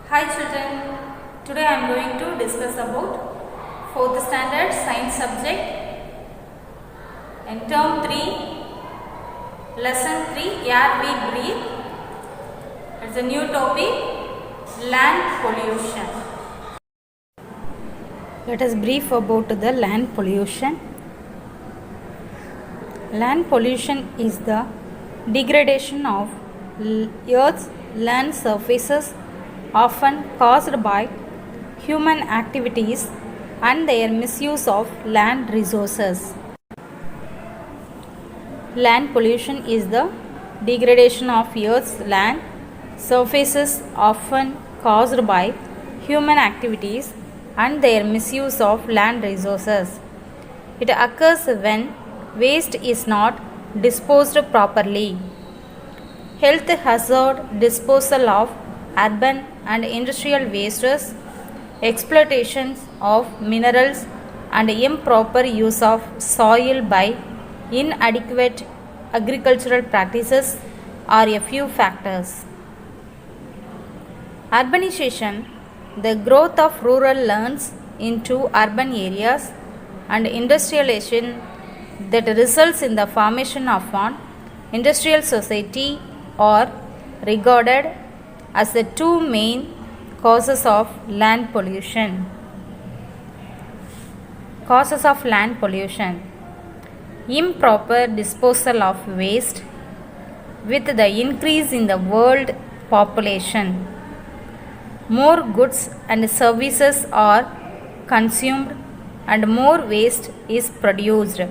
Hi children, today I am going to discuss about 4th standard science subject in term 3, lesson 3, air we breathe. It's a new topic, land pollution. Let us brief about the land pollution. Land pollution is the degradation of Earth's land surfaces, often caused by human activities and their misuse of land resources. Land pollution is the degradation of Earth's land surfaces, often caused by human activities and their misuse of land resources. It occurs when waste is not disposed properly. Health hazard disposal of urban and industrial wastes, exploitations of minerals, and improper use of soil by inadequate agricultural practices are a few factors. Urbanization, the growth of rural lands into urban areas, and industrialization that results in the formation of an industrial society are regarded as the two main causes of land pollution. Causes of land pollution: improper disposal of waste. With the increase in the world population, more goods and services are consumed and more waste is produced.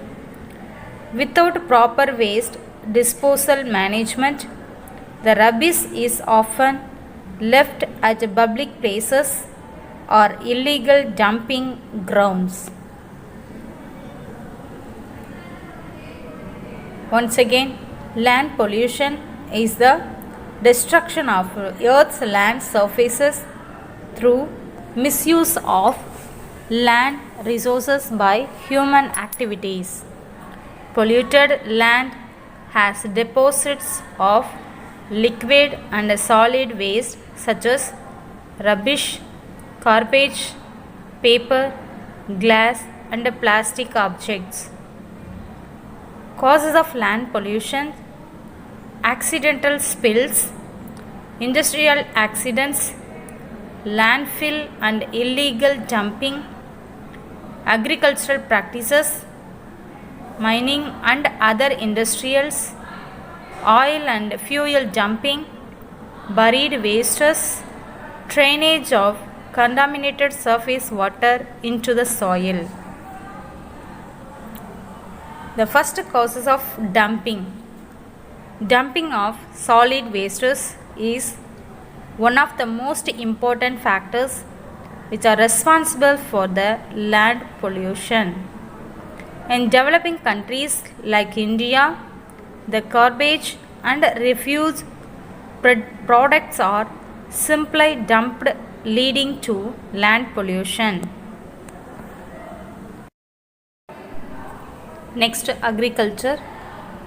Without proper waste disposal management, the rubbish is often left at public places or illegal dumping grounds. Once again, land pollution is the destruction of Earth's land surfaces through misuse of land resources by human activities. Polluted land has deposits of liquid and solid waste such as rubbish, garbage, paper, glass, and plastic objects. Causes of land pollution: accidental spills, industrial accidents, landfill and illegal dumping, agricultural practices, mining and other industrials, oil and fuel dumping, buried wastes, drainage of contaminated surface water into the soil. The first causes of dumping. Dumping of solid wastes is one of the most important factors which are responsible for the land pollution. In developing countries like India, the garbage and refuse products are simply dumped, leading to land pollution. Next, agriculture.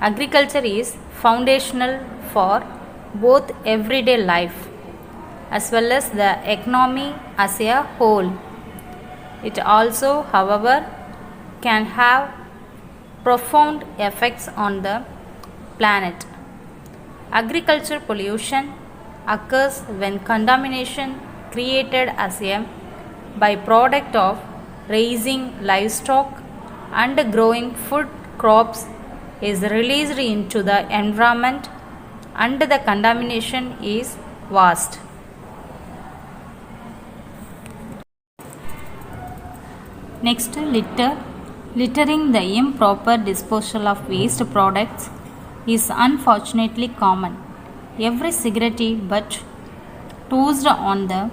Agriculture is foundational for both everyday life as well as the economy as a whole. It also, however, can have profound effects on the planet. Agriculture pollution occurs when contamination created as a byproduct of raising livestock and growing food crops is released into the environment, and the contamination is vast. Next, litter. Littering, the improper disposal of waste products, is unfortunately common. Every cigarette butt tossed on the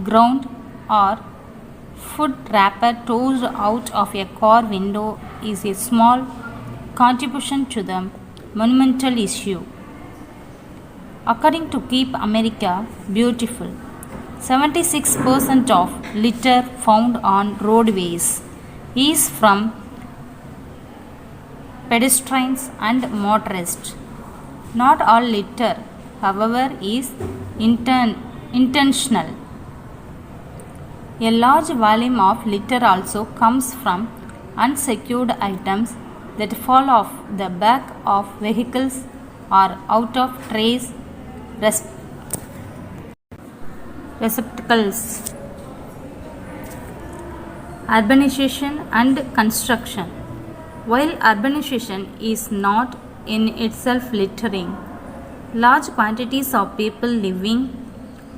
ground or food wrapper tossed out of a car window is a small contribution to the monumental issue. According to Keep America Beautiful, 76% of litter found on roadways is from pedestrians and motorists. Not all litter, however, is Intentional. A large volume of litter also comes from unsecured items that fall off the back of vehicles or out of trays receptacles. Urbanization and construction. While urbanization is not in itself littering, large quantities of people living,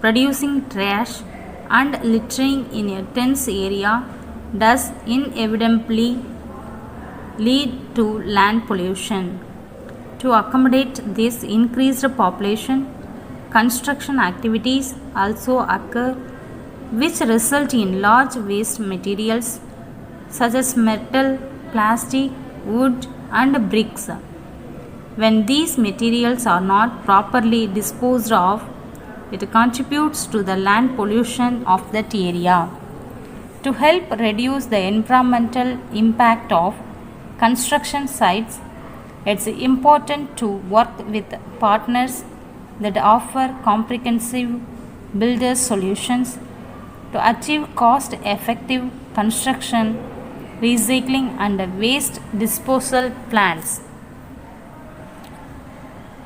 producing trash, and littering in a dense area does inevitably lead to land pollution. To accommodate this increased population, construction activities also occur, which result in large waste materials such as metal, plastic, wood, and bricks. When these materials are not properly disposed of, it contributes to the land pollution of that area. To help reduce the environmental impact of construction sites, it's important to work with partners that offer comprehensive builder solutions to achieve cost effective construction, recycling, and waste disposal plans.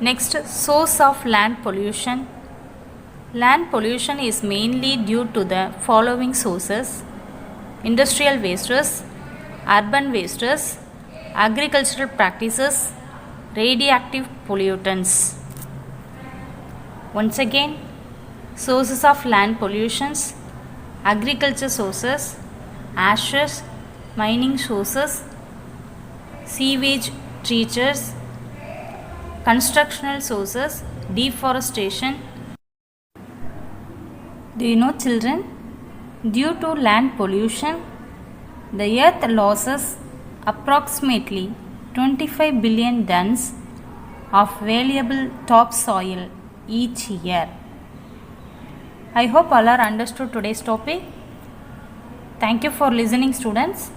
Next, source of land pollution. Land pollution is mainly due to the following sources: industrial wastes, urban wastes, agricultural practices, radioactive pollutants. Once again, sources of land pollutions: agriculture sources, ashes, mining sources, sewage treaters, constructional sources, deforestation. Do you know, children? Due to land pollution, the earth loses approximately 25 billion tons of valuable topsoil each year. I hope all are understood today's topic. Thank you for listening, students.